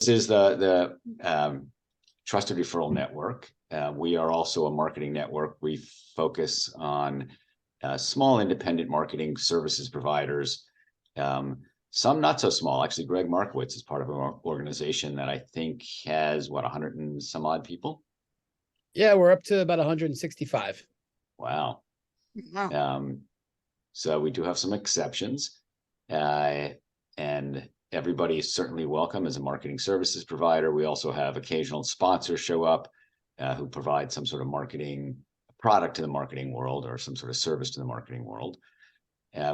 this is the Trusted Referral Network. We are also a marketing network. We focus on small independent marketing services providers. Some not so small. Actually, Greg Markowitz is part of an organization that I think has, 100 and some odd people? Yeah, we're up to about 165. Wow. So we do have some exceptions. And everybody is certainly welcome as a marketing services provider. We also have occasional sponsors show up who provide some sort of marketing product to the marketing world or some sort of service to the marketing world.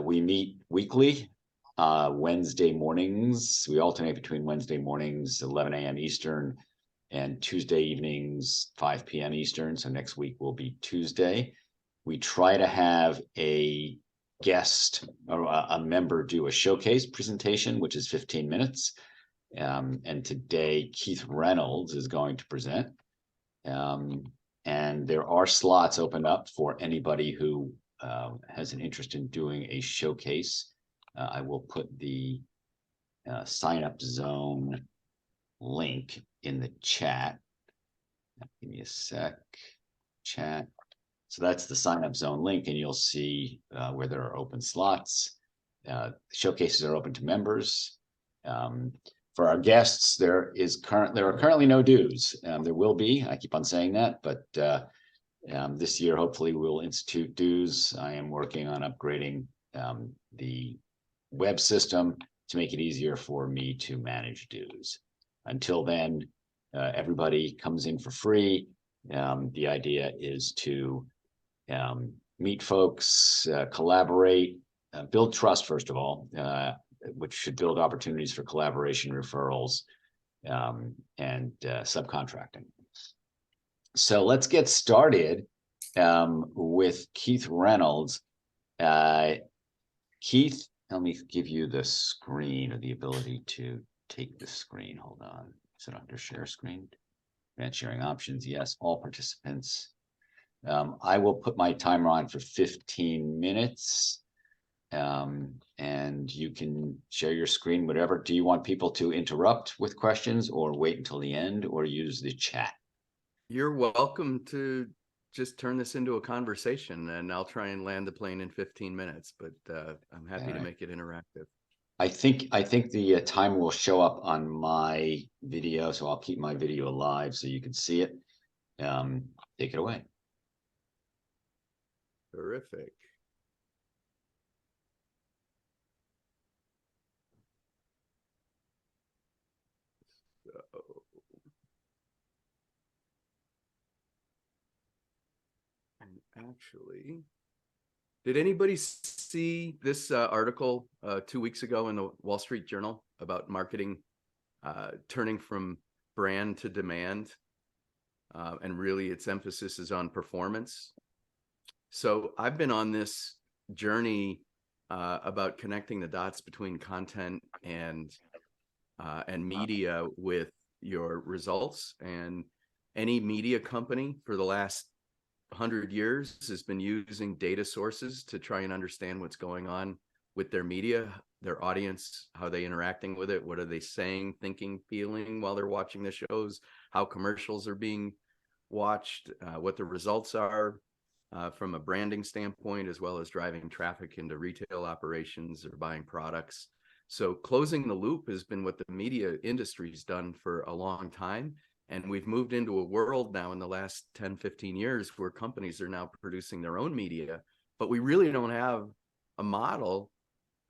We meet weekly, Wednesday mornings. We alternate between Wednesday mornings, 11 a.m. Eastern, and Tuesday evenings, 5 p.m. Eastern. So next week will be Tuesday. We try to have a guest or a member do a showcase presentation, which is 15 minutes. And today, Keith Reynolds is going to present. And there are slots opened up for anybody who has an interest in doing a showcase. I will put the sign-up zone link in the chat. Give me a sec. Chat. So that's the sign-up zone link, and you'll see where there are open slots. Showcases are open to members. For our guests, there are currently no dues. There will be. I keep on saying that, but this year, hopefully, we'll institute dues. I am working on upgrading the web system to make it easier for me to manage dues. Until then, everybody comes in for free. The idea is to meet folks, collaborate, build trust, first of all, which should build opportunities for collaboration, referrals, and subcontracting. So let's get started with Keith Reynolds. Keith, let me give you the screen or the ability to take the screen. Hold on. Is it under share screen? Advanced sharing options. Yes, all participants. I will put my timer on for 15 minutes. And you can share your screen, whatever. Do you want people to interrupt with questions or wait until the end or use the chat? You're welcome to just turn this into a conversation, and I'll try and land the plane in 15 minutes, but I'm happy to make it interactive. I think the time will show up on my video, so I'll keep my video alive so you can see it. Take it away. Terrific. Actually, did anybody see this article 2 weeks ago in the Wall Street Journal about marketing turning from brand to demand, and really its emphasis is on performance? So I've been on this journey about connecting the dots between content and media with your results. And any media company for the last 100 years has been using data sources to try and understand what's going on with their media, their audience, how they're interacting with it, what are they saying, thinking, feeling while they're watching the shows, how commercials are being watched, what the results are from a branding standpoint, as well as driving traffic into retail operations or buying products. So closing the loop has been what the media industry's done for a long time. And we've moved into a world now in the last 10, 15 years where companies are now producing their own media, but we really don't have a model.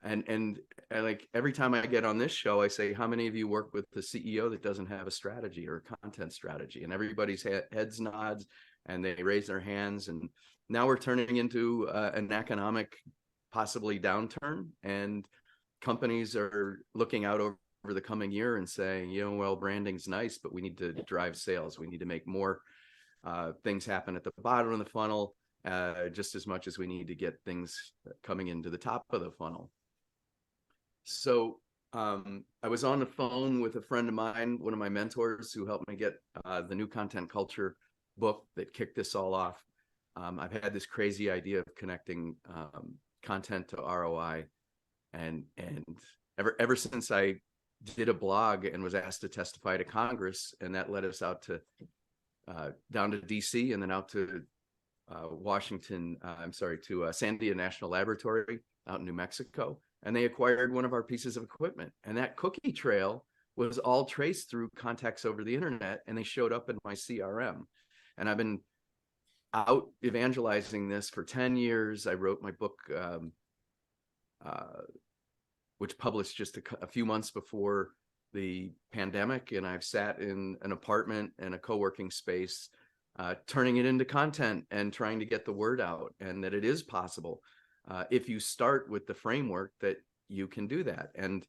And like every time I get on this show, I say, how many of you work with the CEO that doesn't have a strategy or a content strategy? And everybody's heads nods and they raise their hands. And now we're turning into an economic, possibly downturn. And companies are looking out over the coming year and saying, well, branding's nice, but we need to drive sales. We need to make more things happen at the bottom of the funnel, just as much as we need to get things coming into the top of the funnel. So I was on the phone with a friend of mine, one of my mentors who helped me get the New Content Culture book that kicked this all off. I've had this crazy idea of connecting content to ROI. And ever since I did a blog and was asked to testify to Congress, and that led us out to down to DC and then out to Washington. To Sandia National Laboratory out in New Mexico, and they acquired one of our pieces of equipment. And that cookie trail was all traced through contacts over the internet, and they showed up in my CRM. And I've been out evangelizing this for 10 years. I wrote my book, which published just a few months before the pandemic, and I've sat in an apartment and a co-working space, turning it into content and trying to get the word out, and that it is possible if you start with the framework that you can do that. And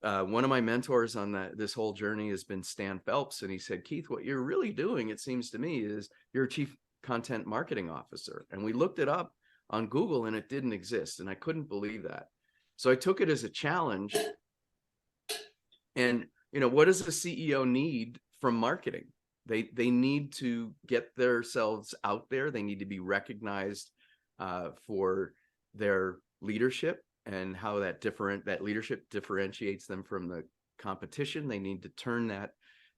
one of my mentors on this whole journey has been Stan Phelps, and he said, Keith, what you're really doing, it seems to me, is you're a chief content marketing officer. And we looked it up on Google, and it didn't exist, and I couldn't believe that. So I took it as a challenge. And what does a CEO need from marketing? They need to get themselves out there. They need to be recognized for their leadership and how that leadership differentiates them from the competition. They need to turn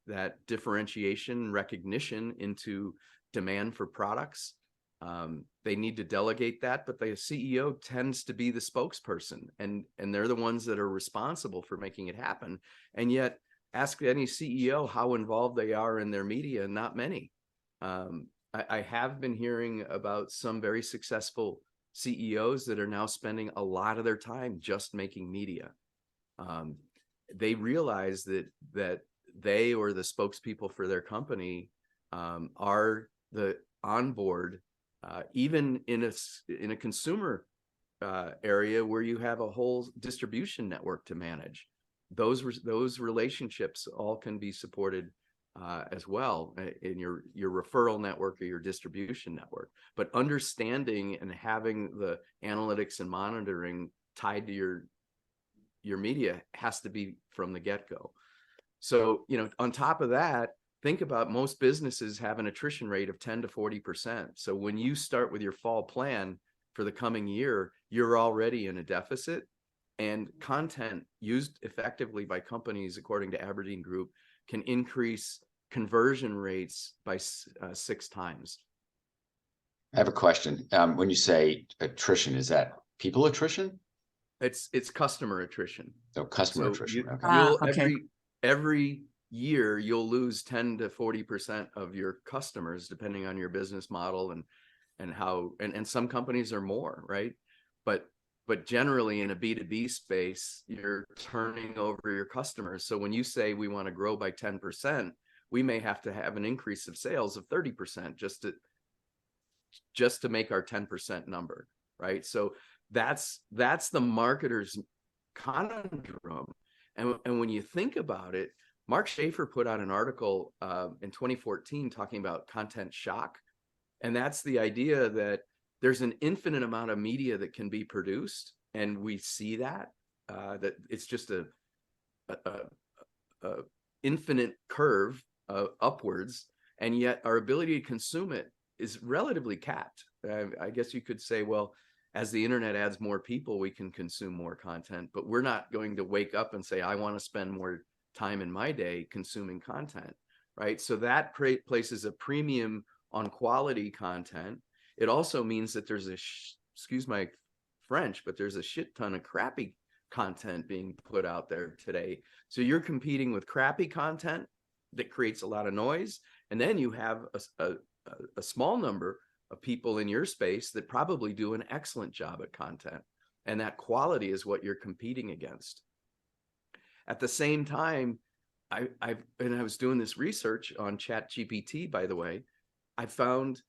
that differentiation recognition into demand for products. They need to delegate that, but the CEO tends to be the spokesperson, and they're the ones that are responsible for making it happen. And yet, ask any CEO how involved they are in their media, and not many. I have been hearing about some very successful CEOs that are now spending a lot of their time just making media. They realize that they, or the spokespeople for their company, are the onboard, even in a consumer area where you have a whole distribution network to manage. Those relationships all can be supported as well in your referral network or your distribution network. But understanding and having the analytics and monitoring tied to your media has to be from the get-go. So, on top of that, think about most businesses have an attrition rate of 10 to 40%. So when you start with your fall plan for the coming year, you're already in a deficit. And content used effectively by companies, according to Aberdeen Group, can increase conversion rates by 6 times. I have a question. When you say attrition, is that people attrition? It's customer attrition. So customer attrition. Okay. Every year you'll lose 10 to 40% of your customers, depending on your business model and how, and some companies are more, right? But generally in a B2B space, you're turning over your customers. So when you say we want to grow by 10%, we may have to have an increase of sales of 30% just to make our 10% number, right? So that's the marketer's conundrum. And when you think about it, Mark Schaefer put out an article in 2014 talking about content shock. And that's the idea that there's an infinite amount of media that can be produced. And we see that it's just a infinite curve upwards. And yet our ability to consume it is relatively capped. I guess you could say, well, as the internet adds more people, we can consume more content, but we're not going to wake up and say, I want to spend more time in my day consuming content, right? So that places a premium on quality content. It also means that there's excuse my French, but there's a shit ton of crappy content being put out there today. So you're competing with crappy content that creates a lot of noise. And then you have a small number of people in your space that probably do an excellent job at content. And that quality is what you're competing against. At the same time, I was doing this research on ChatGPT, by the way, I found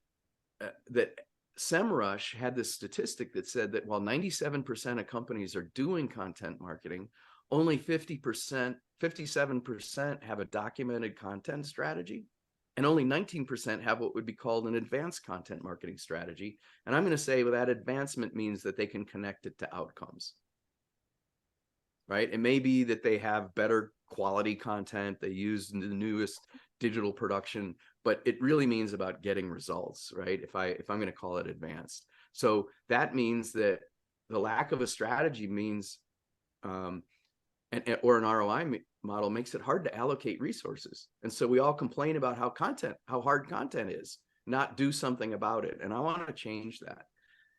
that SEMrush had this statistic that said that while 97% of companies are doing content marketing, only 57% have a documented content strategy, and only 19% have what would be called an advanced content marketing strategy. And I'm going to say that advancement means that they can connect it to outcomes, right? It may be that they have better quality content, they use the newest digital production, but it really means about getting results, right? If I'm going to call it advanced. So that means that the lack of a strategy means, or an ROI model makes it hard to allocate resources. And so we all complain about how hard content is, not do something about it. And I want to change that.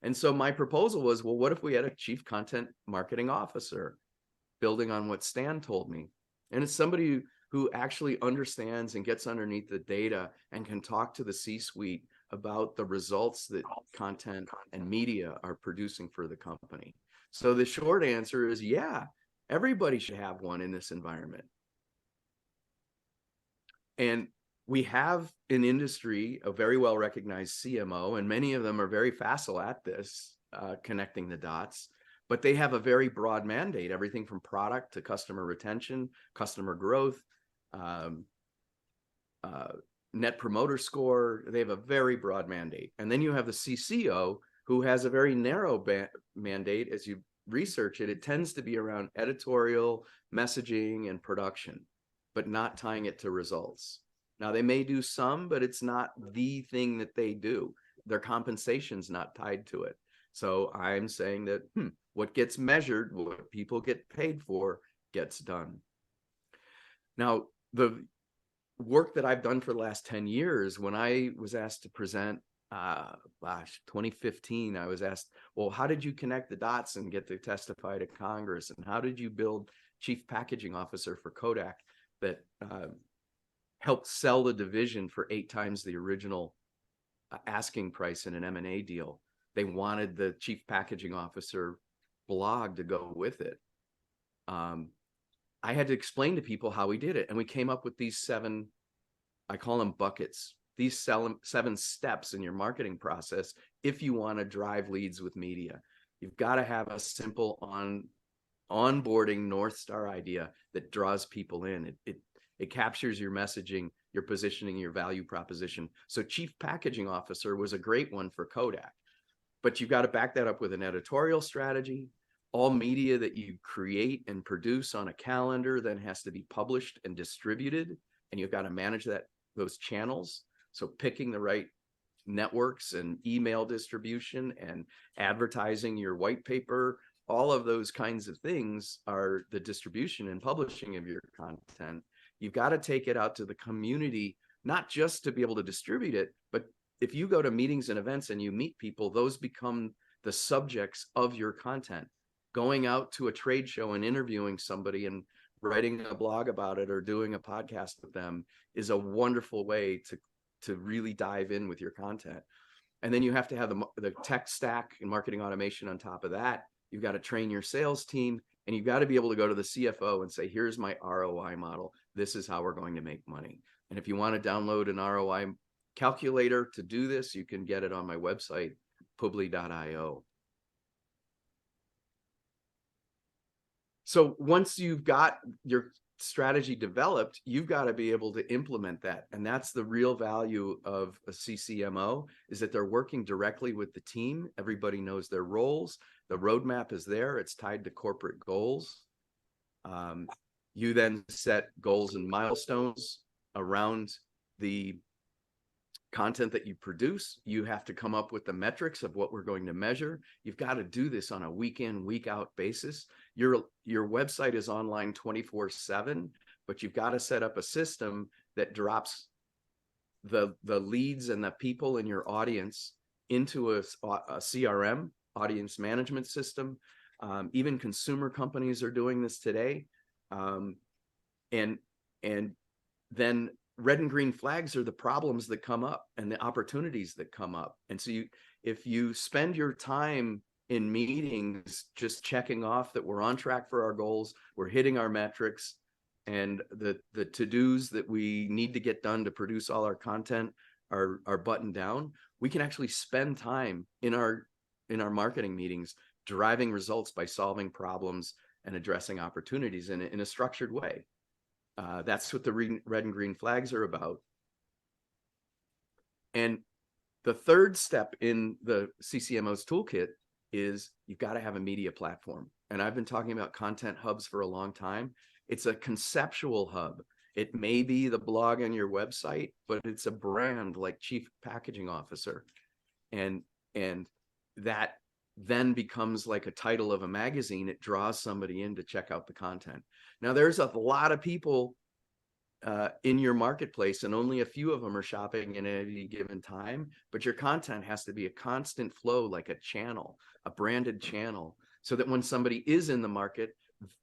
And so my proposal was, well, what if we had a chief content marketing officer, building on what Stan told me? And it's somebody who actually understands and gets underneath the data and can talk to the C-suite about the results that content and media are producing for the company. So the short answer is, yeah, everybody should have one in this environment. And we have in industry a very well recognized CMO, and many of them are very facile at this, connecting the dots, but they have a very broad mandate, everything from product to customer retention, customer growth, net promoter score. They have a very broad mandate. And then you have the CCO, who has a very narrow mandate. As you research it, it tends to be around editorial, messaging, and production, but not tying it to results. Now, they may do some, but it's not the thing that they do. Their compensation's not tied to it. So I'm saying that what gets measured, what people get paid for, gets done. Now, the work that I've done for the last 10 years, when I was asked to present, 2015, I was asked, well, how did you connect the dots and get to testify to Congress? And how did you build chief packaging officer for Kodak that helped sell the division for 8 times the original asking price in an M&A deal? They wanted the chief packaging officer blog to go with it. I had to explain to people how we did it. And we came up with these 7, I call them buckets, these 7 steps in your marketing process. If you want to drive leads with media, you've got to have a simple onboarding North Star idea that draws people in. It captures your messaging, your positioning, your value proposition. So chief packaging officer was a great one for Kodak, but you've got to back that up with an editorial strategy. All media that you create and produce on a calendar then has to be published and distributed, and you've got to manage those channels. So picking the right networks and email distribution and advertising your white paper, all of those kinds of things are the distribution and publishing of your content. You've got to take it out to the community, not just to be able to distribute it, but if you go to meetings and events and you meet people, those become the subjects of your content. Going out to a trade show and interviewing somebody and writing a blog about it or doing a podcast with them is a wonderful way to really dive in with your content. And then you have to have the tech stack and marketing automation on top of that. You've got to train your sales team, and you've got to be able to go to the CFO and say, here's my ROI model. This is how we're going to make money. And if you want to download an ROI calculator to do this, you can get it on my website, publi.io. So once you've got your strategy developed, you've got to be able to implement that. And that's the real value of a CCMO, is that they're working directly with the team. Everybody knows their roles. The roadmap is there. It's tied to corporate goals. You then set goals and milestones around the content that you produce. You have to come up with the metrics of what we're going to measure. You've got to do this on a week in, week out basis. Your website is online 24/7, but you've got to set up a system that drops the leads and the people in your audience into a CRM, audience management system. Even consumer companies are doing this today. And then red and green flags are the problems that come up and the opportunities that come up. And so if you spend your time in meetings just checking off that we're on track for our goals, we're hitting our metrics, and the to-dos that we need to get done to produce all our content are buttoned down, we can actually spend time in our marketing meetings driving results by solving problems and addressing opportunities in a structured way. That's what the red and green flags are about. And the third step in the CCMO's toolkit is you've got to have a media platform. And I've been talking about content hubs for a long time. It's a conceptual hub. It may be the blog on your website, but it's a brand like Chief Packaging Officer. And that then becomes like a title of a magazine. It draws somebody in to check out the content. Now, there's a lot of people in your marketplace, and only a few of them are shopping at any given time, but your content has to be a constant flow, like a channel, a branded channel, so that when somebody is in the market,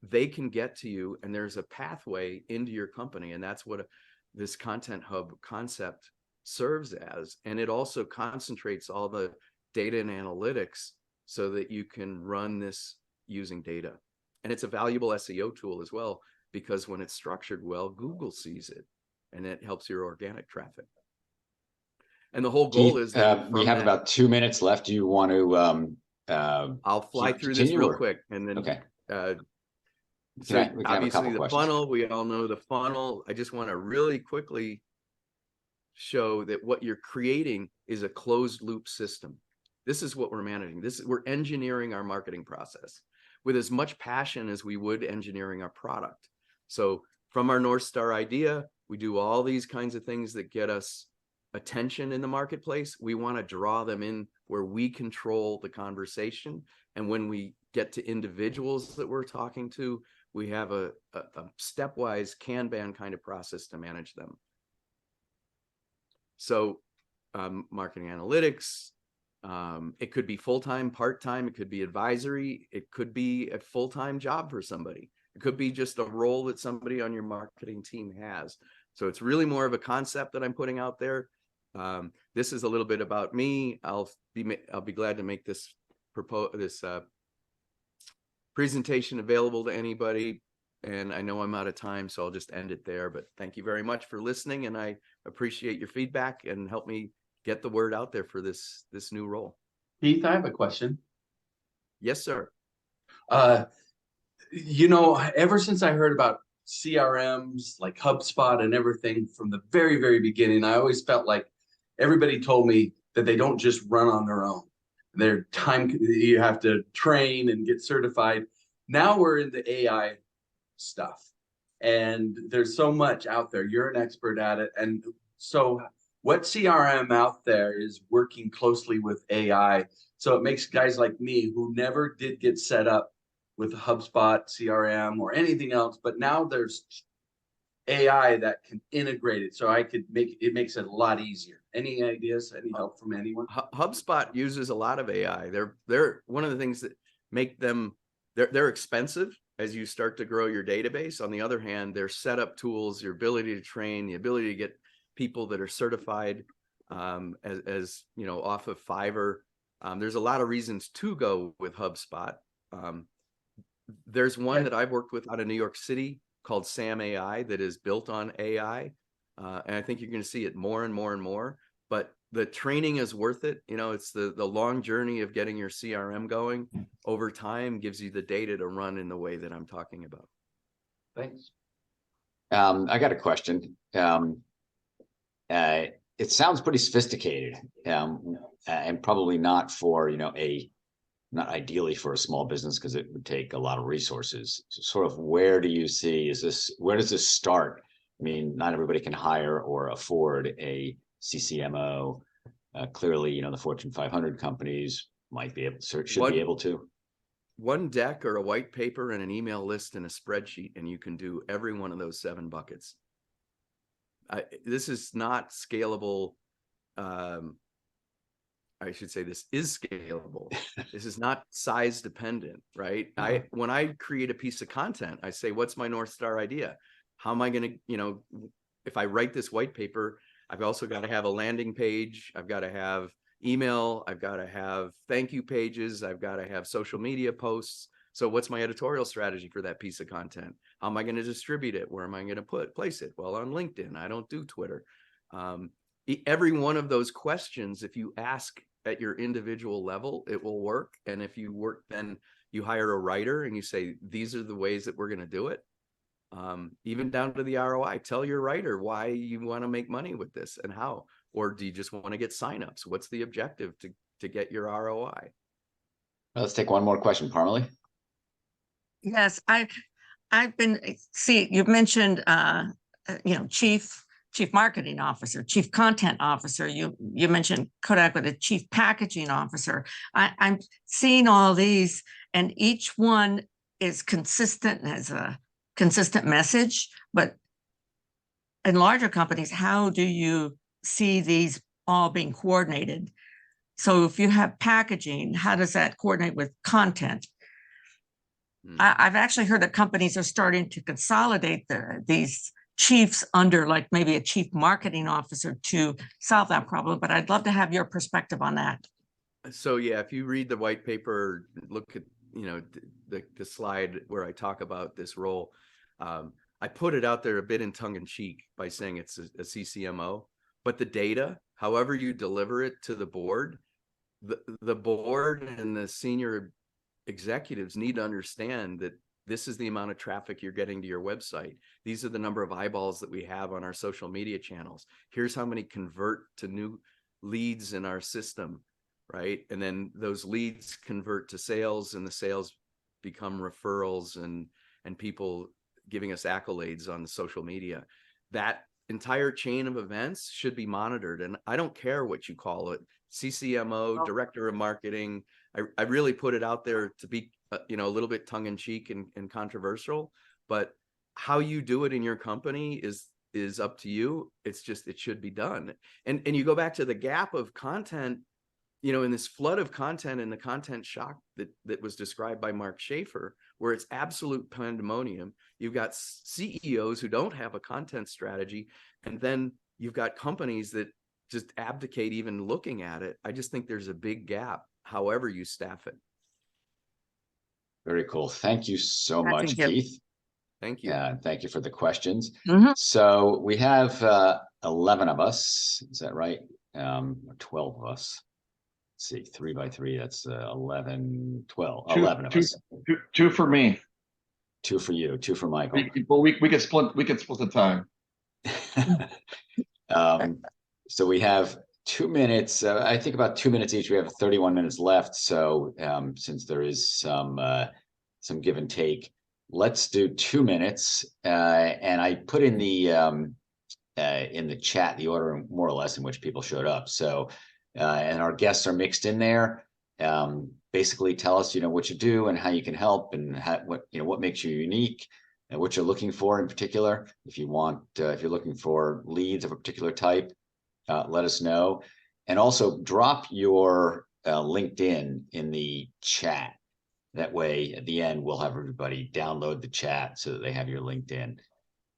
they can get to you, and there's a pathway into your company. And that's what this content hub concept serves as. And it also concentrates all the data and analytics so that you can run this using data. And it's a valuable SEO tool as well, because when it's structured well, Google sees it, and it helps your organic traffic. And the whole goal Keith, is that we have about 2 minutes left. Do you want to I'll fly through this real quick, and then okay. So we can obviously have a the questions. funnel, we all know the funnel. I just want to really quickly show that what you're creating is a closed loop system. This is what we're managing. We're engineering our marketing process with as much passion as we would engineering our product. So from our North Star idea, we do all these kinds of things that get us attention in the marketplace. We want to draw them in where we control the conversation. And when we get to individuals that we're talking to, we have a stepwise Kanban kind of process to manage them. So marketing analytics, it could be full-time, part-time, it could be advisory, it could be a full-time job for somebody. It could be just a role that somebody on your marketing team has. So it's really more of a concept that I'm putting out there. This is a little bit about me. I'll be glad to make this presentation available to anybody. And I know I'm out of time, so I'll just end it there. But thank you very much for listening, and I appreciate your feedback and help me get the word out there for this new role. Keith, I have a question. Yes, sir. You know, ever since I heard about CRMs like HubSpot and everything from the very, very beginning, I always felt like everybody told me that they don't just run on their own. Their time, you have to train and get certified. Now we're in the AI stuff, and there's so much out there. You're an expert at it. And so what CRM out there is working closely with AI? So it makes guys like me who never did get set up with HubSpot, CRM, or anything else, but now there's AI that can integrate it, so I could make it makes it a lot easier. Any ideas? Any help from anyone? HubSpot uses a lot of AI. They're one of the things that make them they're expensive as you start to grow your database. On the other hand, their setup tools, your ability to train, the ability to get people that are certified as you know, off of Fiverr. There's a lot of reasons to go with HubSpot. There's one that I've worked with out of New York City called Sam AI that is built on AI. And I think you're going to see it more and more and more, but the training is worth it. You know, it's the long journey of getting your CRM going over time gives you the data to run in the way that I'm talking about. Thanks. I got a question. It sounds pretty sophisticated, and probably not for, you know, not ideally for a small business, because it would take a lot of resources. So sort of where do you see, where does this start? I mean, not everybody can hire or afford a CCMO. Clearly, you know, the Fortune 500 companies might be able to, should be able to. One deck or a white paper and an email list and a spreadsheet, and you can do every one of those 7 buckets. This is not scalable. I should say this is scalable. This is not size dependent, right? When I create a piece of content, I say, what's my North Star idea? How am I going to, you know, if I write this white paper, I've also got to have a landing page. I've got to have email. I've got to have thank you pages. I've got to have social media posts. So what's my editorial strategy for that piece of content? How am I going to distribute it? Where am I going to place it? Well, on LinkedIn. I don't do Twitter. Every one of those questions, if you ask at your individual level, it will work. And if you work, then you hire a writer and you say, these are the ways that we're going to do it. Even down to the ROI, tell your writer why you want to make money with this and how, or do you just want to get signups? What's the objective to get your ROI? Let's take one more question, Parmelee. Yes, I've been, you've mentioned, you know, chief chief marketing officer, chief content officer. You mentioned Kodak with a chief packaging officer. I'm seeing all these, and each one is consistent, has a consistent message. But in larger companies, how do you see these all being coordinated? So if you have packaging, how does that coordinate with content? I've actually heard that companies are starting to consolidate these chiefs under like maybe a chief marketing officer to solve that problem, but I'd love to have your perspective on that. So yeah, if you read the white paper, look at, the slide where I talk about this role, I put it out there a bit in tongue in cheek by saying it's a CCMO, but the data, however you deliver it to the board, the board and the senior executives need to understand that this is the amount of traffic you're getting to your website. These are the number of eyeballs that we have on our social media channels. Here's how many convert to new leads in our system, right? And then those leads convert to sales, and the sales become referrals and people giving us accolades on the social media. That entire chain of events should be monitored. And I don't care what you call it, CCMO, director of marketing. I really put it out there to be, a little bit tongue in cheek and controversial, but how you do it in your company is up to you. It's just, it should be done. And you go back to the gap of content, in this flood of content and the content shock that was described by Mark Schaefer, where it's absolute pandemonium. You've got CEOs who don't have a content strategy, and then you've got companies that just abdicate even looking at it. I just think there's a big gap, however you staff it. Very cool. Thank you so much, Keith. Thank you. Yeah, and thank you for the questions. Mhm. So we have 11 of us. Is that right? 12 of us. Let's see, 3 by 3. That's 11, 12. 11 of us. Two for me. 2 for you. 2 for Michael. We could split. We could split the time. So we have 2 minutes. I think about 2 minutes each. We have 31 minutes left. So since there is some give and take, let's do 2 minutes. And I put in the chat the order more or less in which people showed up. So and our guests are mixed in there. Basically, tell us what you do and how you can help, and what makes you unique, and what you're looking for in particular. If you want, if you're looking for leads of a particular type, let us know. And also drop your LinkedIn in the chat. That way, at the end, we'll have everybody download the chat so that they have your LinkedIn.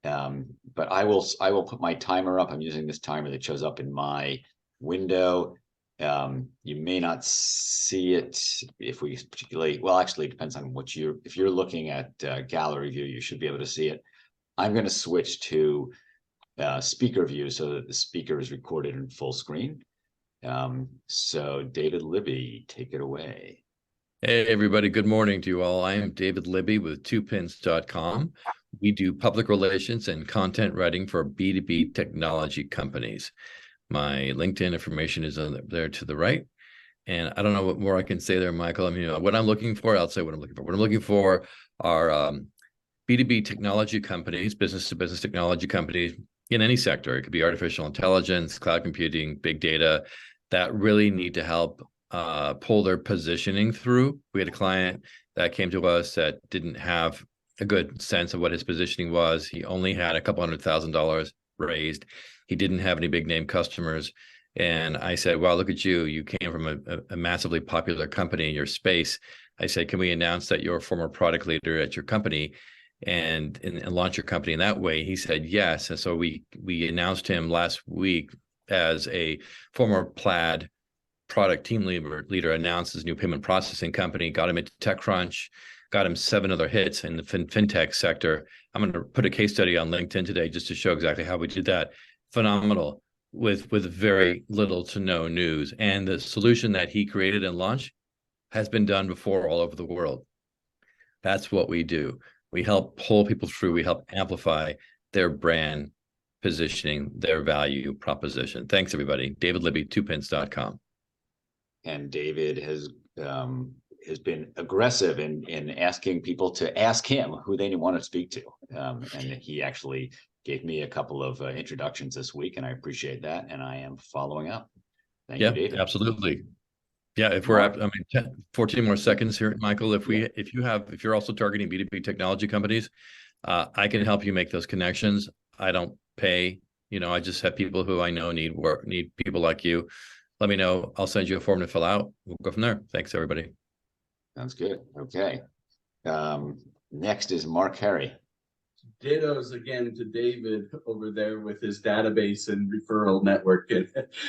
But I will put my timer up. I'm using this timer that shows up in my window. You may not see it if we particularly, well, actually it depends on if you're looking at gallery view, you should be able to see it. I'm going to switch to speaker view so that the speaker is recorded in full screen. So David Libby, take it away. Hey, everybody. Good morning to you all. I am David Libby with 2pins.com. We do public relations and content writing for B2B technology companies. My LinkedIn information is on there to the right. And I don't know what more I can say there, Michael. I mean, what I'm looking for, I'll say what I'm looking for. What I'm looking for are B2B technology companies, business-to-business technology companies in any sector. It could be artificial intelligence, cloud computing, big data, that really need to help pull their positioning through. We had a client that came to us that didn't have a good sense of what his positioning was. He only had a couple $100,000 raised. He didn't have any big name customers. And I said, wow, look at you. You came from a massively popular company in your space. I said, can we announce that you're a former product leader at your company and launch your company in that way? He said, yes. And so we announced him last week as a former Plaid product team leader, announced his new payment processing company, got him into TechCrunch, got him 7 other hits in the fintech sector. I'm going to put a case study on LinkedIn today just to show exactly how we did that. Phenomenal, with very little to no news. And the solution that he created and launched has been done before all over the world. That's what we do. We help pull people through. We help amplify their brand positioning, their value proposition. Thanks, everybody. David Libby, 2pins.com. And David has been aggressive in asking people to ask him who they want to speak to. And he actually gave me a couple of introductions this week, and I appreciate that. And I am following up. Thank Yeah, you, David. absolutely. Yeah, if we're at, 14 more seconds here, Michael, if you're also targeting B2B technology companies, I can help you make those connections. I don't pay, I just have people who I know need people like you. Let me know. I'll send you a form to fill out. We'll go from there. Thanks, everybody. Sounds good. Okay. Next is Marc Herre. Dittos again to David over there with his database and referral network, and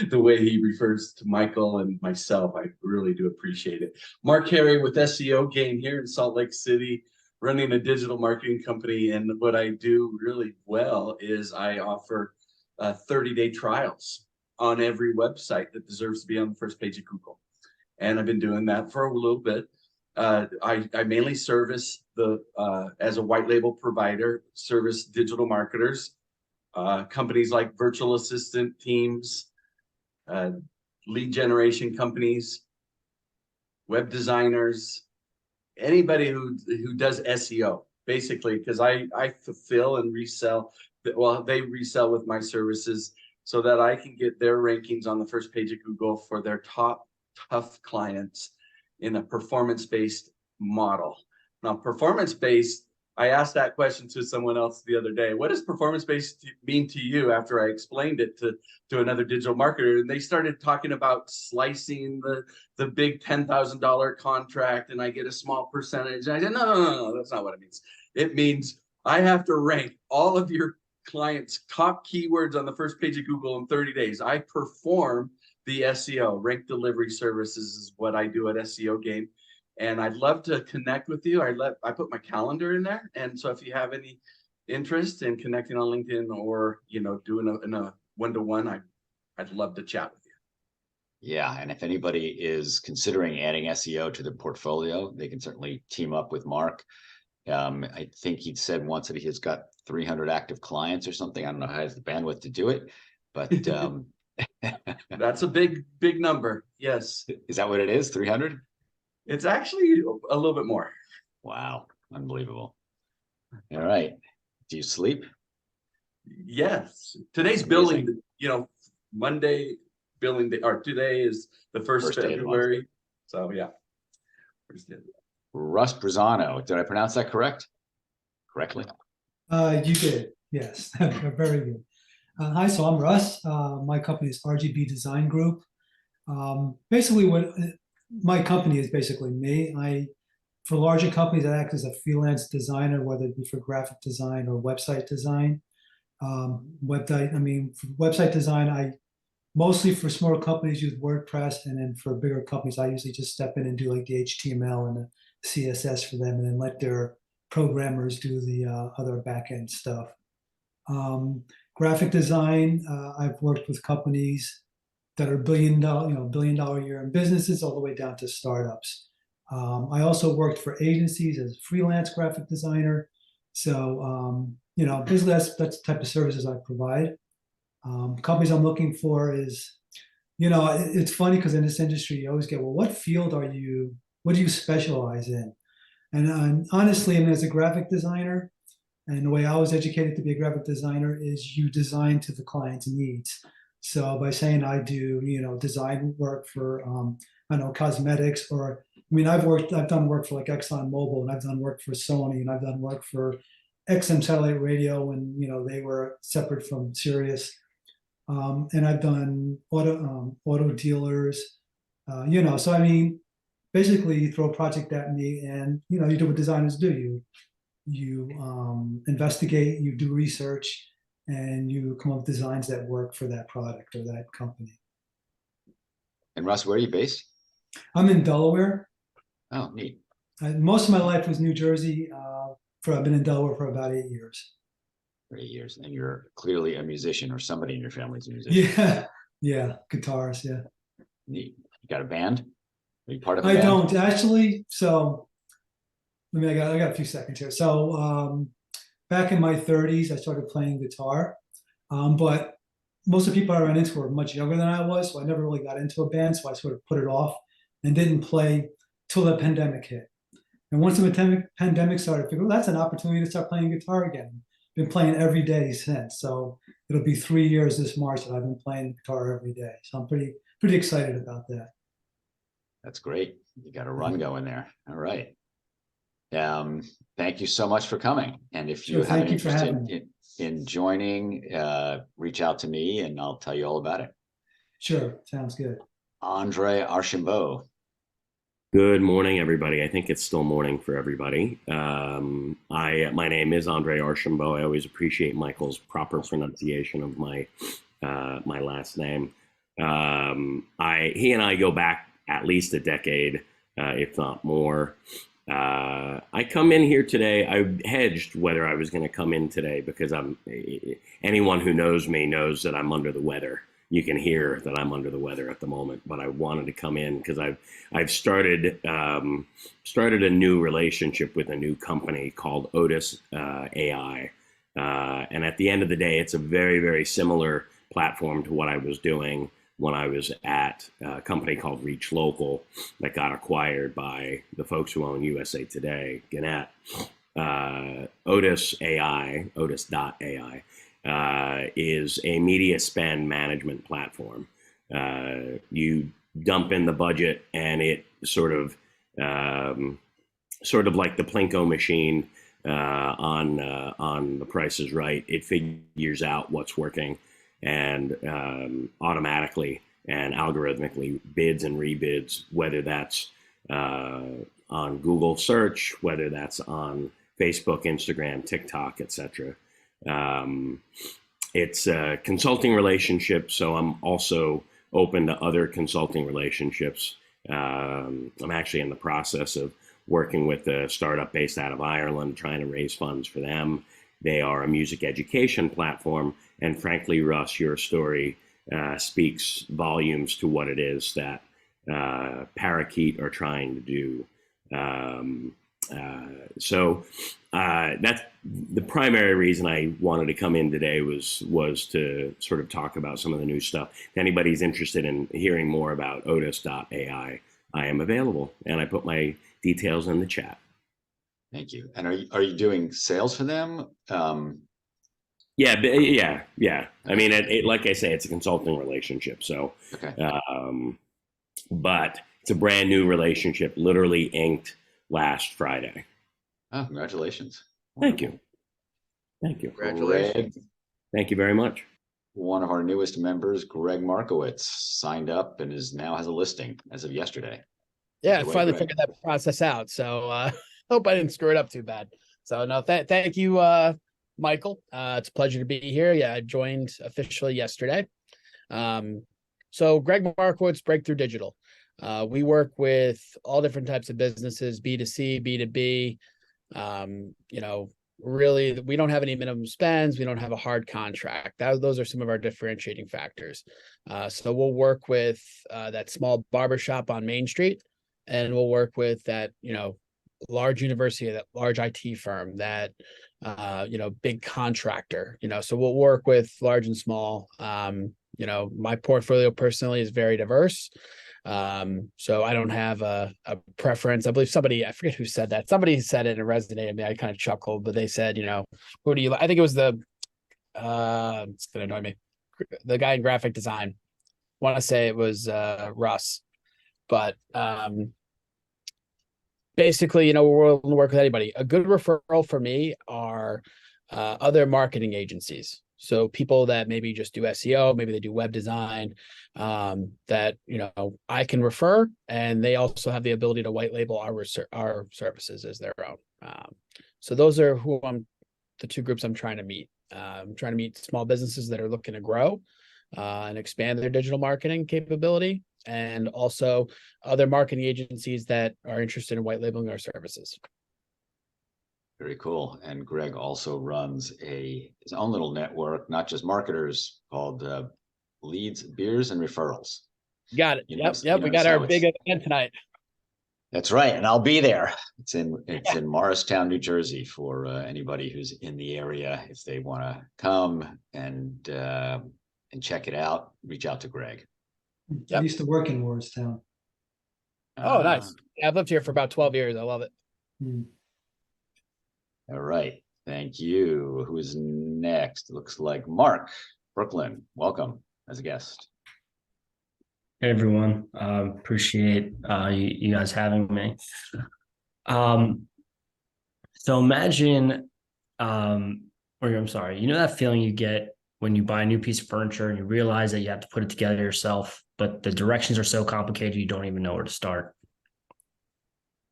the way he refers to Michael and myself. I really do appreciate it. Marc Herre with SEO Game here in Salt Lake City, running a digital marketing company. And what I do really well is I offer 30-day trials on every website that deserves to be on the first page of Google. And I've been doing that for a little bit. I mainly service as a white label provider, service digital marketers, companies like virtual assistant teams, lead generation companies, web designers, anybody who does SEO, basically, because I fulfill and resell. Well, they resell with my services so that I can get their rankings on the first page of Google for their top tough clients in a performance-based model. Now, performance-based, I asked that question to someone else the other day. What does performance-based mean to you? After I explained it to another digital marketer, and they started talking about slicing the big $10,000 contract, and I get a small percentage. And I said, no, that's not what it means. It means I have to rank all of your clients' top keywords on the first page of Google in 30 days. I perform the SEO. Rank delivery services is what I do at SEO Game. And I'd love to connect with you. I put my calendar in there. And so if you have any interest in connecting on LinkedIn or, doing a one-to-one, I'd love to chat with you. Yeah. And if anybody is considering adding SEO to their portfolio, they can certainly team up with Marc. I think he said once that he has got 300 active clients or something. I don't know how he has the bandwidth to do it, but that's a big number. Yes. Is that what it is? 300? It's actually a little bit more. Wow. Unbelievable. All right. Do you sleep? Yes. Today's billing, Monday billing day, or today is the first February. So yeah. Russ Bruzzano. Did I pronounce that correctly? You did. Yes. Very good. Hi, so I'm Russ. My company is RGB Design Group. Basically, what my company is basically me. For larger companies, I act as a freelance designer, whether it be for graphic design or website design. For website design, I mostly for smaller companies use WordPress, and then for bigger companies, I usually just step in and do like the HTML and the CSS for them, and then let their programmers do the other back-end stuff. Graphic design, I've worked with companies that are billion dollar a year in businesses all the way down to startups. I also worked for agencies as a freelance graphic designer. So, basically that's the type of services I provide. Companies I'm looking for is, it's funny because in this industry, you always get, well, what do you specialize in? And honestly, as a graphic designer, and the way I was educated to be a graphic designer is you design to the client's needs. So by saying I do, design work for, cosmetics, or, I've done work for like ExxonMobil, and I've done work for Sony, and I've done work for XM Satellite Radio when, they were separate from Sirius. And I've done auto dealers, so basically you throw a project at me and, you do what designers do. You investigate, you do research, and you come up with designs that work for that product or that company. And Russ, where are you based? I'm in Delaware. Oh, neat. Most of my life was New Jersey. I've been in Delaware for about 8 years. 8 years. And you're clearly a musician, or somebody in your family's a musician. Yeah, guitars, yeah. Neat. You got a band? Are you part of a band? I don't actually. So I got a few seconds here. So back in my 30s, I started playing guitar. But most of the people I ran into were much younger than I was, so I never really got into a band. So I sort of put it off and didn't play till the pandemic hit. And once the pandemic started, I figured, well, that's an opportunity to start playing guitar again. been playing every day since. So it'll be 3 years this March that I've been playing guitar every day. So I'm pretty excited about that. That's great. You got a run going there. All right. Thank you so much for coming. And if you Sure, have an thank you for interest having me. in joining, reach out to me and I'll tell you all about it. Sure, sounds good. Andre Archimbaud. Good morning, everybody. I think it's still morning for everybody. My name is Andre Archimbaud. I always appreciate Michael's proper pronunciation of my my last name. He and I go back at least a decade, if not more. I come in here today. I hedged whether I was going to come in today because anyone who knows me knows that I'm under the weather. You can hear that I'm under the weather at the moment, but I wanted to come in because I've started a new relationship with a new company called Otis AI, and at the end of the day, it's a very, very similar platform to what I was doing when I was at a company called Reach Local that got acquired by the folks who own USA Today, Gannett. Otis.ai is a media spend management platform. You dump in the budget and it sort of like the Plinko machine on The Price is Right. It figures out what's working and automatically and algorithmically bids and rebids, whether that's on Google search, whether that's on Facebook, Instagram, TikTok, etc. It's a consulting relationship, so I'm also open to other consulting relationships. I'm actually in the process of working with a startup based out of Ireland, trying to raise funds for them. They are a music education platform, and frankly, Russ, your story speaks volumes to what it is that Parakeet are trying to do. So that's the primary reason I wanted to come in today was to sort of talk about some of the new stuff. If anybody's interested in hearing more about Otis.ai, I am available, and I put my details in the chat. Thank you. And are you doing sales for them? Yeah. I mean, like I say, it's a consulting relationship. So, okay. But it's a brand new relationship, literally inked last Friday. Oh, congratulations. Thank you. Congratulations. Greg, Thank you very much. one of our newest members, Greg Markowitz, signed up and now has a listing as of yesterday. Yeah, I Take it away, finally Greg. figured that process out. So hope I didn't screw it up too bad. So no, thank you, Michael. It's a pleasure to be here. Yeah, I joined officially yesterday. So Greg Markowitz, Breakthrough Digital. We work with all different types of businesses, B2C, B2B. Really, we don't have any minimum spends. We don't have a hard contract. Those are some of our differentiating factors. So we'll work with that small barbershop on Main Street, and we'll work with that, large university, that large IT firm, that, big contractor, so we'll work with large and small. My portfolio personally is very diverse. So I don't have a preference. I believe I forget who said that. Somebody said it and it resonated with me. I kind of chuckled, but they said, who do you like? I think it was it's going to annoy me. The guy in graphic design. I want to say it was Russ, but basically, we're willing to work with anybody. A good referral for me are other marketing agencies. So people that maybe just do SEO, maybe they do web design, that, I can refer, and they also have the ability to white label our services as their own. So those are the two groups I'm trying to meet. I'm trying to meet small businesses that are looking to grow and expand their digital marketing capability, and also other marketing agencies that are interested in white labeling our services. Very cool. And Greg also runs his own little network, not just marketers, called Leads, Beers, and Referrals. Got it. Yep. We got our big event tonight. That's right, and I'll be there. It's in Morristown, New Jersey, for anybody who's in the area. If they want to come and check it out, reach out to Greg. I used to work in Morristown. Oh, nice. Yeah, I've lived here for about 12 years. I love it. Hmm. All right. Thank you. Who is next? Looks like Marc Brookland. Welcome as a guest. Hey everyone, appreciate you guys having me. So imagine, I'm sorry, you know that feeling you get when you buy a new piece of furniture and you realize that you have to put it together yourself, but the directions are so complicated you don't even know where to start.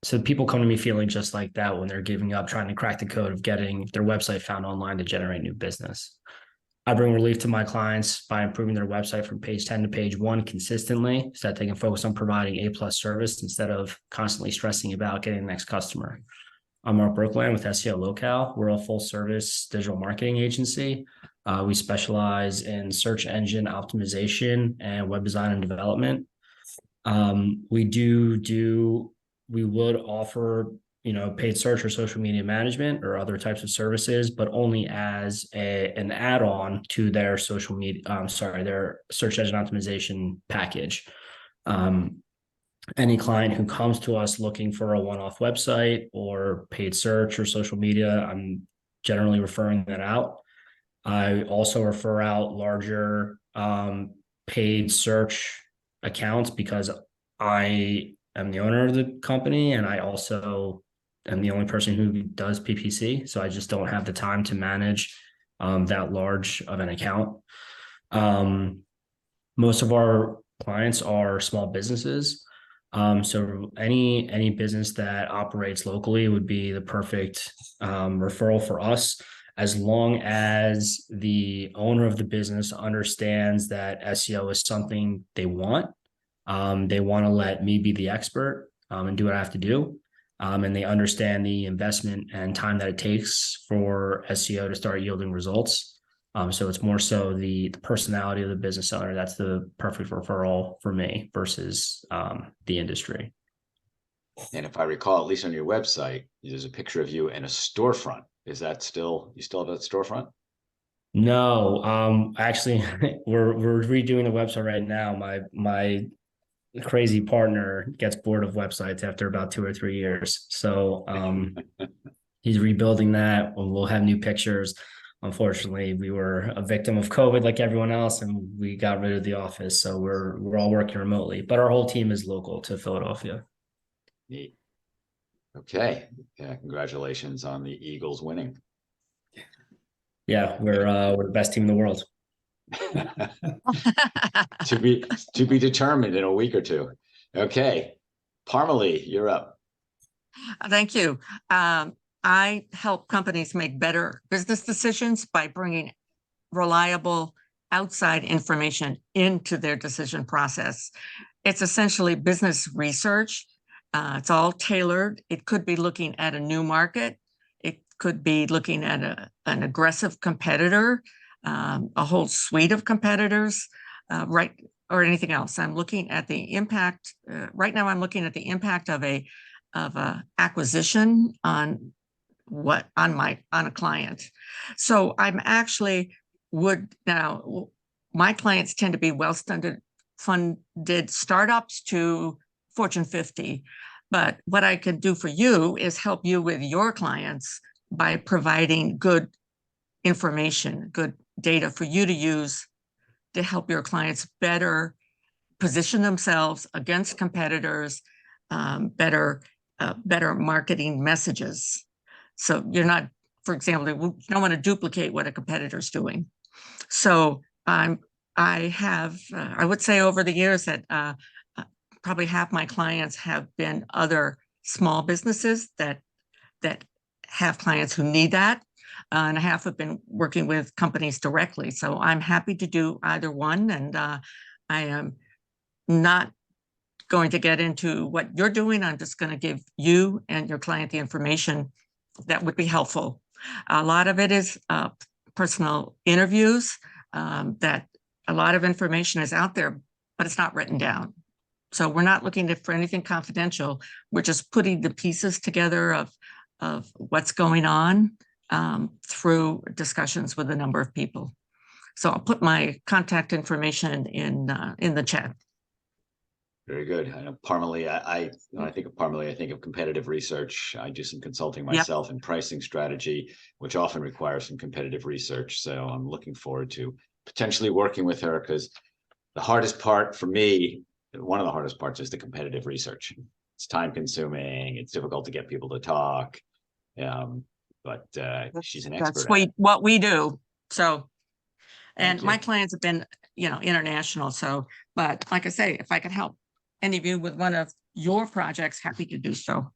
So people come to me feeling just like that when they're giving up, trying to crack the code of getting their website found online to generate new business. I bring relief to my clients by improving their website from page 10 to page 1 consistently so that they can focus on providing A+ service instead of constantly stressing about getting the next customer. I'm Marc Brookland with SEO Locale. We're a full service digital marketing agency. We specialize in search engine optimization and web design and development. We would offer, paid search or social media management or other types of services, but only as an add-on to their social media, their search engine optimization package. Any client who comes to us looking for a one-off website or paid search or social media, I'm generally referring that out. I also refer out larger paid search accounts because I am the owner of the company and I also am the only person who does PPC. So I just don't have the time to manage that large of an account. Most of our clients are small businesses. So any business that operates locally would be the perfect referral for us, as long as the owner of the business understands that SEO is something they want. They want to let me be the expert and do what I have to do. And they understand the investment and time that it takes for SEO to start yielding results. So it's more so the personality of the business owner. That's the perfect referral for me versus the industry. And if I recall, at least on your website, there's a picture of you in a storefront. Is that you still have that storefront? No, actually, we're redoing the website right now. My crazy partner gets bored of websites after about 2 or 3 years. So he's rebuilding that and we'll have new pictures. Unfortunately, we were a victim of COVID like everyone else, and we got rid of the office. So we're all working remotely, but our whole team is local to Philadelphia. Neat. Okay. Yeah, congratulations on the Eagles winning. Yeah, we're the best team in the world. to be determined in a week or two. Okay, Parmelee, you're up. Thank you. I help companies make better business decisions by bringing reliable outside information into their decision process. It's essentially business research. It's all tailored. It could be looking at a new market. It could be looking at an aggressive competitor, a whole suite of competitors, or anything else. I'm looking at the impact. Right now, I'm looking at the impact of a acquisition on a client. So I'm actually my clients tend to be funded startups to Fortune 50. But what I can do for you is help you with your clients by providing good information, good data for you to use to help your clients better position themselves against competitors, better marketing messages. So you're not, for example, you don't want to duplicate what a competitor's doing. So I would say over the years that probably half my clients have been other small businesses that have clients who need that. And half have been working with companies directly. So I'm happy to do either one. And I am not going to get into what you're doing. I'm just going to give you and your client the information that would be helpful. A lot of it is personal interviews, that a lot of information is out there, but it's not written down. So we're not looking for anything confidential. We're just putting the pieces together of what's going on through discussions with a number of people. So I'll put my contact information in the chat. Very good. I know Parmelee, when I think of Parmelee, I think of competitive research. I do some consulting myself in pricing strategy, which often requires some competitive research. So I'm looking forward to potentially working with her, because the hardest part for me, one of the hardest parts, is the competitive research. It's time consuming. It's difficult to get people to talk. But she's an expert. That's what we do. So, and Thank my you. clients have been, international. So, but like I say, if I could help any of you with one of your projects, happy to do so.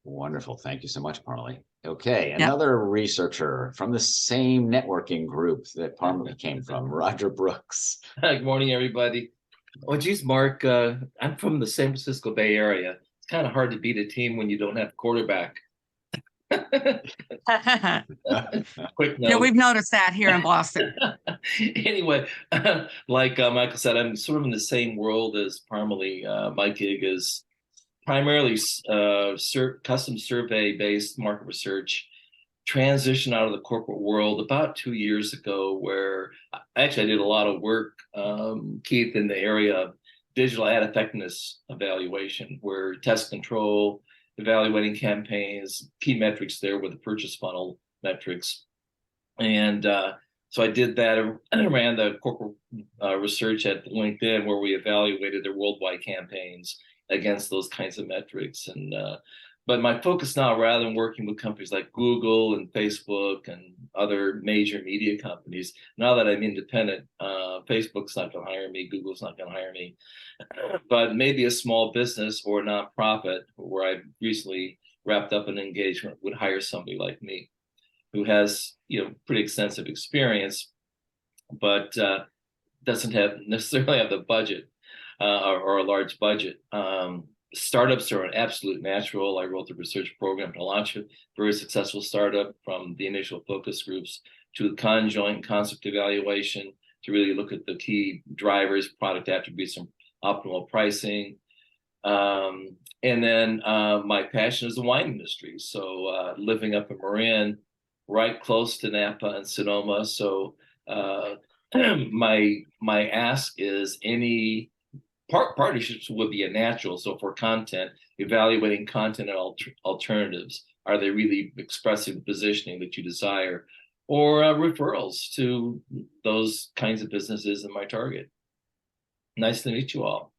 Wonderful. Thank you so much, Parmelee. Okay, another researcher from the same networking group that Parmelee came from, Roger Brooks. Good morning, everybody. Oh, geez, Mark, I'm from the San Francisco Bay Area. It's kind of hard to beat a team when you don't have a quarterback. Quick note. Yeah, we've noticed that here in Boston. Anyway, like Michael said, I'm sort of in the same world as Parmelee. My gig is primarily custom survey-based market research. Transition out of the corporate world about 2 years ago, where actually I did a lot of work, Keith, in the area of digital ad effectiveness evaluation, where test control, evaluating campaigns, key metrics there with the purchase funnel metrics. And so I did that and ran the corporate research at LinkedIn, where we evaluated their worldwide campaigns against those kinds of metrics. And but my focus now, rather than working with companies like Google and Facebook and other major media companies, now that I'm independent, Facebook's not going to hire me, Google's not going to hire me, but maybe a small business or a nonprofit, where I recently wrapped up an engagement, would hire somebody like me, who has pretty extensive experience, but doesn't necessarily have the budget or a large budget. Startups are an absolute natural. I wrote the research program to launch a very successful startup, from the initial focus groups to the conjoint concept evaluation, to really look at the key drivers, product attributes, and optimal pricing. And then my passion is the wine industry. So living up in Marin, right close to Napa and Sonoma. So my ask is any partnerships would be a natural. So for content, evaluating content and alternatives, are they really expressing the positioning that you desire, or referrals to those kinds of businesses in my target? Nice to meet you all.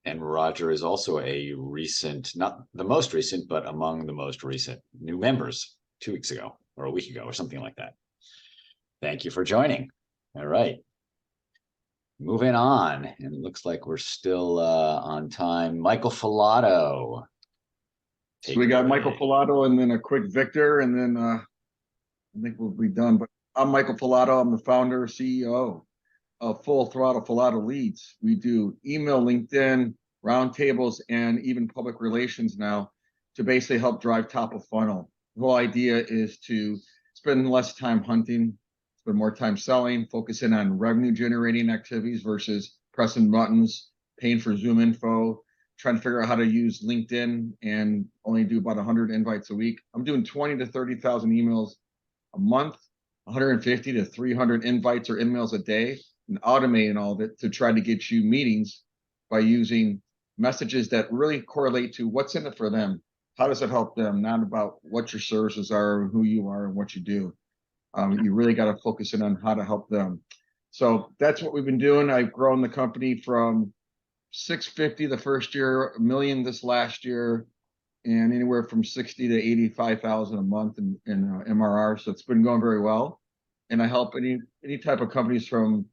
And Roger is also a recent, not the most recent, but among the most recent new members, 2 weeks ago or a week ago or something like that. Thank you for joining. All right. Moving on, and it looks like we're still on time. Michael Falato. So we got Michael Falato and then a quick Victor, and then I think we'll be done. But I'm Michael Falato. I'm the founder, CEO of Full Throttle Falato Leads. We do email, LinkedIn, roundtables, and even public relations now to basically help drive top of funnel. The whole idea is to spend less time hunting, spend more time selling, focusing on revenue generating activities versus pressing buttons, paying for Zoom info, trying to figure out how to use LinkedIn and only do about 100 invites a week. I'm doing 20 to 30,000 emails a month, 150 to 300 invites or emails a day, and automating all of it to try to get you meetings by using messages that really correlate to what's in it for them. How does it help them? Not about what your services are, who you are, and what you do. You really got to focus in on how to help them. So that's what we've been doing. I've grown the company from 650 the first year, $1 million this last year, and anywhere from 60 to 85,000 a month in MRR. So it's been going very well. And I help any type of companies, from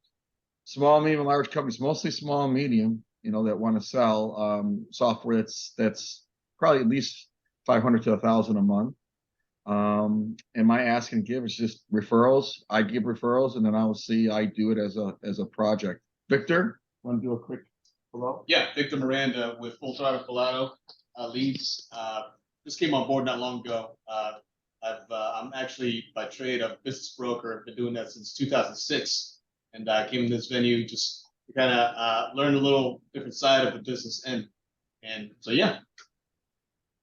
small, medium, large companies, mostly small and medium, that want to sell software that's probably at least 500 to 1,000 a month. And my ask and give is just referrals. I give referrals, and then I do it as a project. Victor, want to do a quick hello? Yeah, Victor Miranda with Full Throttle Falato Leads. Just came on board not long ago. I'm actually by trade a business broker. Been doing that since 2006, and I came to this venue just to kind of learn a little different side of the business end. And so yeah.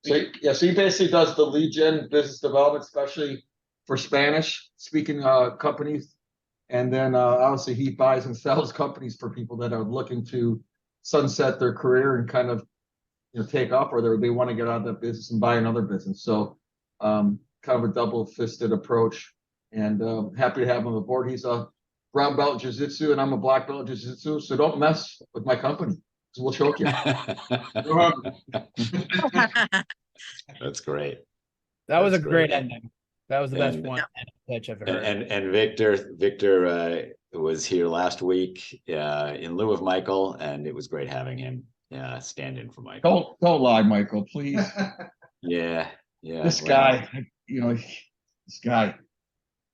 So he basically does the lead gen business development, especially for Spanish speaking companies. And then obviously he buys and sells companies for people that are looking to sunset their career and kind of, take off, or they want to get out of that business and buy another business. So kind of a double-fisted approach, and happy to have him aboard. He's a brown belt in jiu-jitsu and I'm a black belt in jiu-jitsu, so don't mess with my company because we'll choke you. That's great. That was a That's great great. ending. That was the best And- one pitch I've heard. And Victor was here last week in lieu of Michael, and it was great having him stand in for Michael. Don't lie, Michael, please. Yeah. This well, guy, this guy.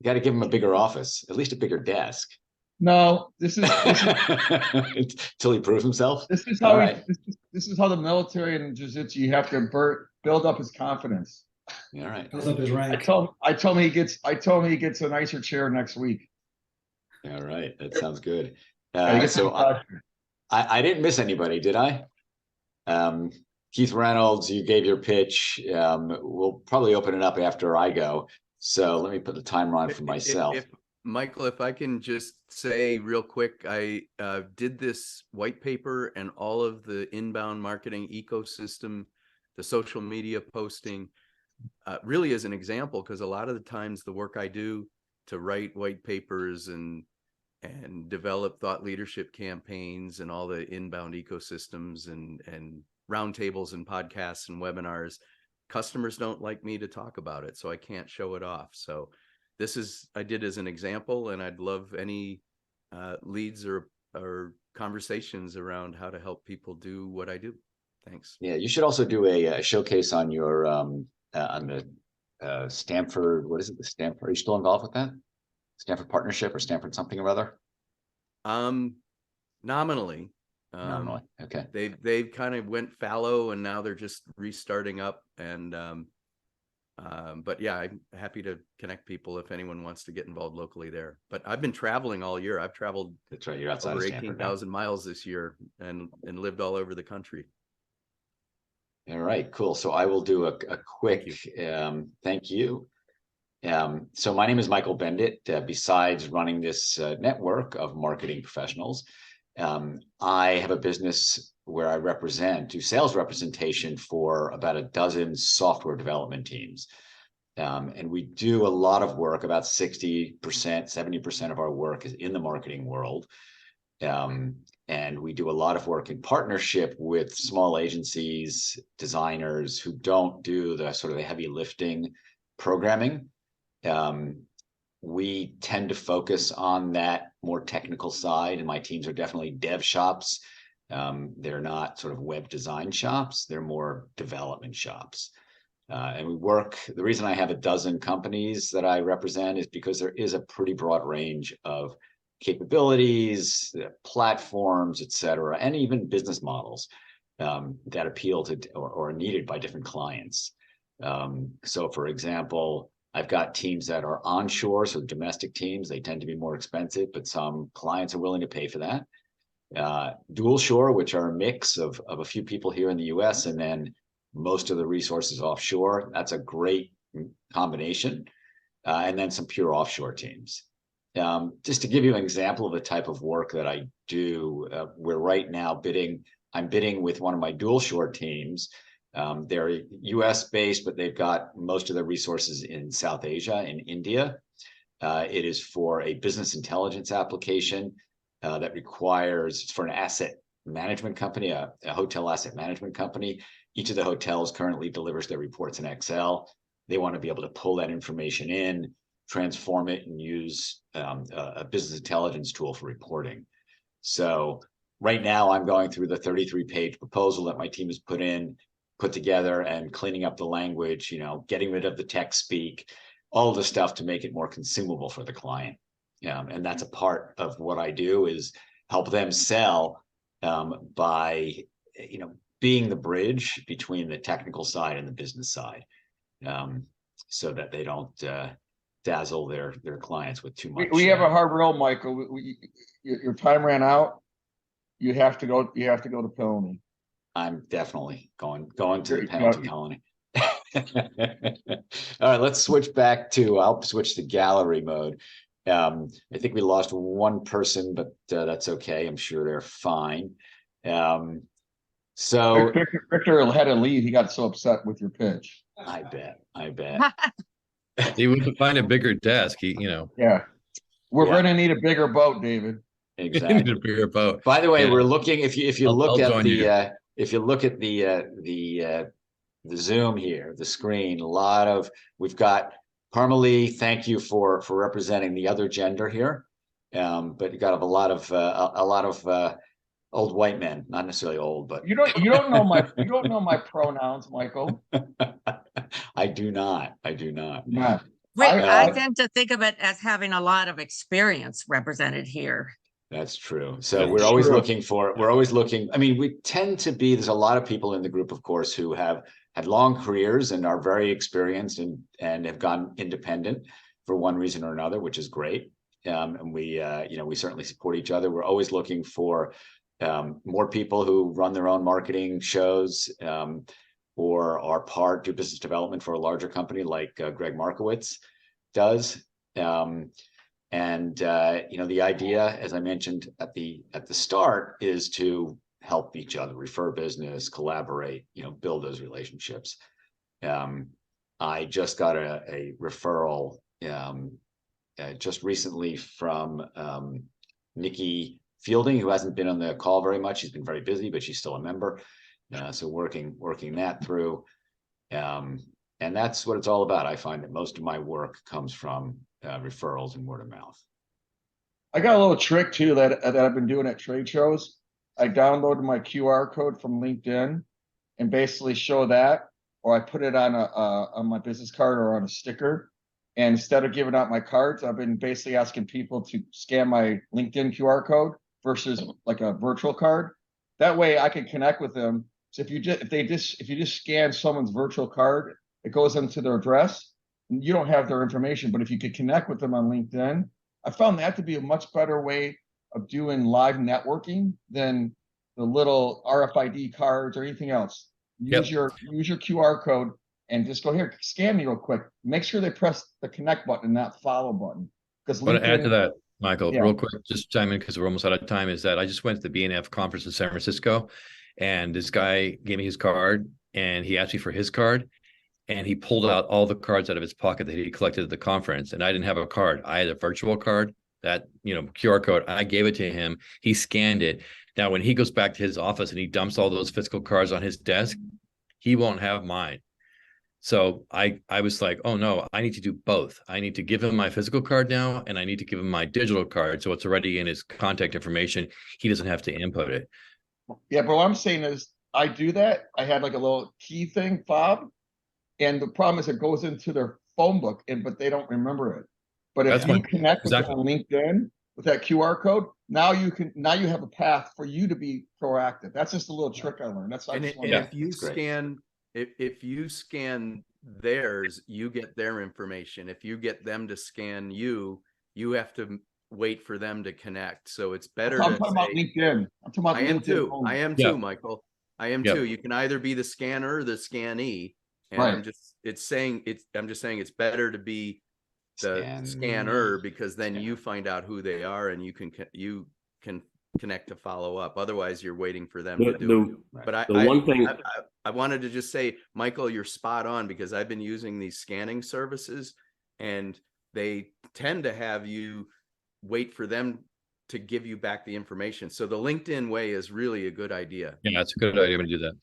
You got to give him a bigger office, at least a bigger desk. No, this is Till he proves himself. this is how this is how the military and jiu-jitsu, you have to build up his confidence. All right. Builds up his rank. I told him he gets a nicer chair next week. All right. That sounds good. Yeah, he gets So I didn't miss anybody, did I? Keith Reynolds, you gave your pitch. We'll probably open it up after I go. So let me put the timer on for myself. Michael, if I can just say real quick, I did this white paper and all of the inbound marketing ecosystem, the social media posting, really as an example, because a lot of the times the work I do to write white papers and develop thought leadership campaigns and all the inbound ecosystems and roundtables and podcasts and webinars, customers don't like me to talk about it, so I can't show it off. So I did as an example, and I'd love any leads or conversations around how to help people do what I do. Thanks. Yeah, you should also do a showcase on your on the Stanford. What is it? The Stanford? Are you still involved with that? Stanford partnership or Stanford something or other? Nominally. Nominally. Okay. They've kind of went fallow and now they're just restarting up. And but yeah, I'm happy to connect people if anyone wants to get involved locally there. But I've been traveling all year. I've traveled That's right. You're outside over of Stanford. 18,000 miles this year and lived all over the country. All right, cool. So I will do a quick thank you. So my name is Michael Bendit. Besides running this network of marketing professionals, I have a business where I do sales representation for about a dozen software development teams. And we do a lot of work, about 60%, 70% of our work is in the marketing world. And we do a lot of work in partnership with small agencies, designers who don't do the sort of the heavy lifting programming. We tend to focus on that more technical side, and my teams are definitely dev shops. They're not sort of web design shops, they're more development shops. And we work, the reason I have a dozen companies that I represent is because there is a pretty broad range of capabilities, platforms, et cetera, and even business models that appeal to or are needed by different clients. So for example, I've got teams that are onshore, so domestic teams, they tend to be more expensive, but some clients are willing to pay for that. Dual shore, which are a mix of a few people here in the US and then most of the resources offshore. That's a great combination. And then some pure offshore teams. Just to give you an example of the type of work that I do, we're right now I'm bidding with one of my dual shore teams. They're US based, but they've got most of their resources in South Asia, in India. It is for a business intelligence application that requires, it's for an asset management company, a hotel asset management company. Each of the hotels currently delivers their reports in Excel. They want to be able to pull that information in, transform it, and use a business intelligence tool for reporting. So right now I'm going through the 33-page proposal that my team has put together and cleaning up the language, getting rid of the tech speak, all of the stuff to make it more consumable for the client. And that's a part of what I do, is help them sell by, being the bridge between the technical side and the business side, so that they don't dazzle their clients with too much. We have a hard road, Michael. Your time ran out. You have to go to Pelham. I'm definitely going to the penalty colony. All right, let's switch back I'll switch to gallery mode. I think we lost one person, but that's okay. I'm sure they're fine. So Victor had a lead. He got so upset with your pitch. I bet. He would find a bigger desk. Yeah. We're going to need a bigger boat, David. Exactly. Need a bigger boat. By the way, Yeah. we're looking, if you look I'll at join you. the Zoom here, the screen, we've got Parmelee, thank you for representing the other gender here. But you got a lot of old white men, not necessarily old, but You don't know my pronouns, Michael. I do not. Yeah. I tend to think of it as having a lot of experience represented here. That's true. So That's we're always true. looking, I mean, we tend to be, there's a lot of people in the group, of course, who have had long careers and are very experienced and have gone independent for one reason or another, which is great. And we certainly support each other. We're always looking for more people who run their own marketing shows or are do business development for a larger company like Greg Markowitz does. The idea, as I mentioned at the start, is to help each other, refer business, collaborate, build those relationships. I just got a referral just recently from Nikki Fielding, who hasn't been on the call very much. She's been very busy, but she's still a member. So working that through. And that's what it's all about. I find that most of my work comes from referrals and word of mouth. I got a little trick too that I've been doing at trade shows. I downloaded my QR code from LinkedIn and basically show that, or I put it on my business card or on a sticker. And instead of giving out my cards, I've been basically asking people to scan my LinkedIn QR code versus like a virtual card. That way I can connect with them. So if you just scan someone's virtual card, it goes into their address. And you don't have their information, but if you could connect with them on LinkedIn, I found that to be a much better way of doing live networking than the little RFID cards or anything else. Use your QR code and just go here, scan me real quick. Make sure they press the connect button, not follow button. Because I want to add to that, Michael, Yeah. real quick, just chime in because we're almost out of time, is that I just went to the BNF conference in San Francisco, and this guy gave me his card and he asked me for his card, and he pulled out all the cards out of his pocket that he collected at the conference. And I didn't have a card. I had a virtual card, that QR code. I gave it to him. He scanned it. Now, when he goes back to his office and he dumps all those physical cards on his desk, he won't have mine. So I was like, oh no, I need to do both. I need to give him my physical card now, and I need to give him my digital card. So it's already in his contact information. He doesn't have to input it. Yeah, but what I'm saying is I do that. I had like a little key thing fob. And the problem is it goes into their phone book, but they don't remember it. But if you connect with them on LinkedIn with that QR code, now you have a path for you to be proactive. That's just a little trick I learned. If you scan theirs, you get their information. If you get them to scan you, you have to wait for them to connect. So it's better. I'm talking about LinkedIn. I'm talking about I am LinkedIn too. only. I am too, Michael. I am too. You can either be the scanner or the scannee. And I'm just saying it's better to be the scanner, because then you find out who they are and you can connect to follow up. Otherwise, you're waiting for them to do it. But I wanted to just say, Michael, you're spot on, because I've been using these scanning services and they tend to have you wait for them to give you back the information. So the LinkedIn way is really a good idea. Yeah, that's a good idea to do that.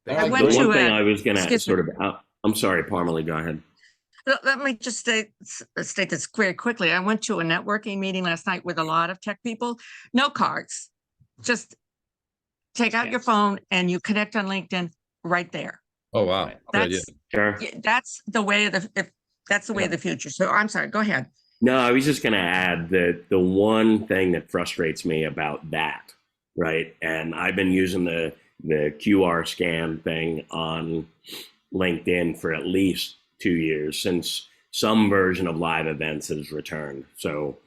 I was going to sort of, I'm sorry, Parmelee, go ahead. Let me just state this very quickly. I went to a networking meeting last night with a lot of tech people. No cards. Just take out your phone and you connect on LinkedIn right there. Oh wow! That's the way of the future. So I'm sorry. Go ahead. No, I was just going to add that the one thing that frustrates me about that, right? And I've been using the QR scan thing on LinkedIn for at least 2 years, since some version of live events has returned. So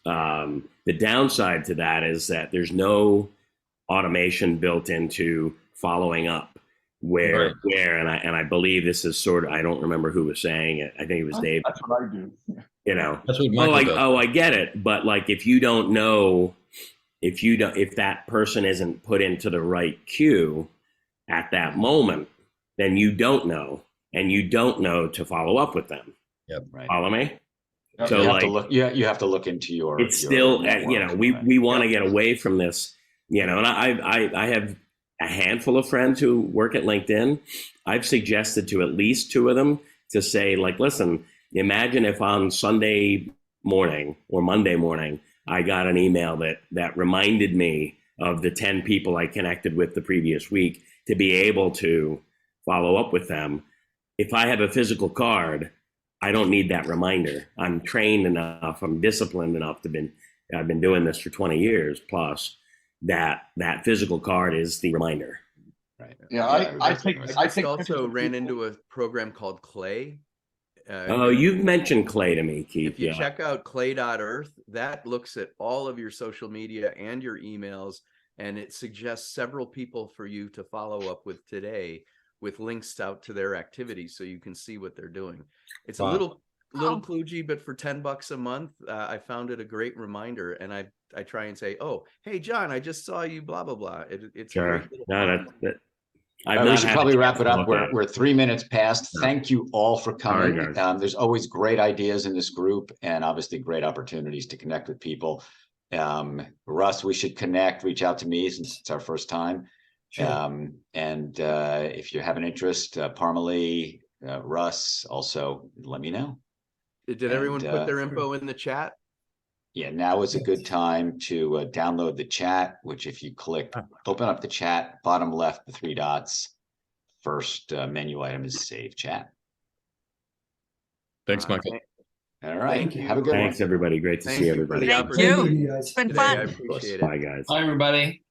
the downside to that is that there's no automation built into following up where and I believe this is sort of, I don't remember who was saying it. I think it was Dave. That's what I do. You know, that's what Michael does. I get it. But like, if you don't know, if that person isn't put into the right queue at that moment, then you don't know, and you don't know to follow up with them. Yep. Right. Follow me? So So you have like, to look, you have to look into your. it's your still, network, we right? want to get away from this, and I have a handful of friends who work at LinkedIn. I've suggested to at least 2 of them to say, like, listen, imagine if on Sunday morning or Monday morning, I got an email that reminded me of the 10 people I connected with the previous week, to be able to follow up with them. If I have a physical card, I don't need that reminder. I'm trained enough, I'm disciplined enough I've been doing this for 20 years plus, that physical card is the reminder. Right. Yeah, I think I also ran into a program called Clay. Oh, you've mentioned Clay to me, Keith. If you check out clay.earth, that looks at all of your social media and your emails, and it suggests several people for you to follow up with today, with links out to their activities so you can see what they're doing. It's a little kludgy, but for $10 a month, I found it a great reminder. And I try and say, oh, hey, John, I just saw you, blah, blah, blah. It's Sure. We should probably wrap it up. We're 3 minutes past. Yeah. Thank you all for coming. Sorry, There's always great ideas in this group, and obviously great opportunities to connect with people. Russ, we should connect, reach out to me since it's our first time. Sure. If you have an interest, Parmelee, Russ, also let me know. Did everyone put their info in the chat? Yeah, now is a good time to download the chat, which if you click, open up the chat, bottom left, the 3 dots, first menu item is save chat. Thanks, Michael. All right. Thank you. Have a good one. Thanks, everybody. Great to see everybody. Thank you. It's been Today, I fun. appreciate it. Bye, guys. Bye, everybody.